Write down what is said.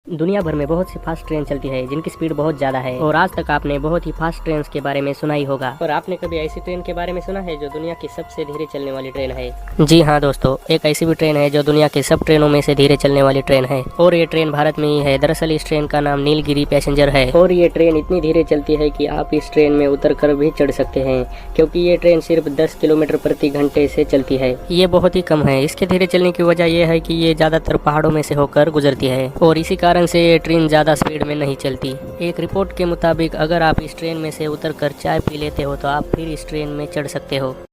दुनिया भर में बहुत सी फास्ट ट्रेन चलती है जिनकी स्पीड बहुत ज्यादा है और आज तक आपने बहुत ही फास्ट ट्रेन के बारे में सुना ही होगा। और आपने कभी ऐसी ट्रेन के बारे में सुना है जो दुनिया की सबसे धीरे चलने वाली ट्रेन है? जी हाँ दोस्तों, एक ऐसी भी ट्रेन है जो दुनिया के सब ट्रेनों में से धीरे चलने वाली ट्रेन है और ये ट्रेन भारत में ही है। दरअसल इस ट्रेन का नाम नीलगिरी पैसेंजर है और ये ट्रेन इतनी धीरे चलती है कि आप इस ट्रेन में उतर कर भी चढ़ सकते हैं, क्योंकि ये ट्रेन सिर्फ 10 किलोमीटर प्रति घंटे से चलती है। ये बहुत ही कम है। इसके धीरे चलने की वजह यह है कि ये ज्यादातर पहाड़ों में से होकर गुजरती है और इसी कारण से ये ट्रेन ज्यादा स्पीड में नहीं चलती। एक रिपोर्ट के मुताबिक अगर आप इस ट्रेन में से उतरकर चाय पी लेते हो तो आप फिर इस ट्रेन में चढ़ सकते हो।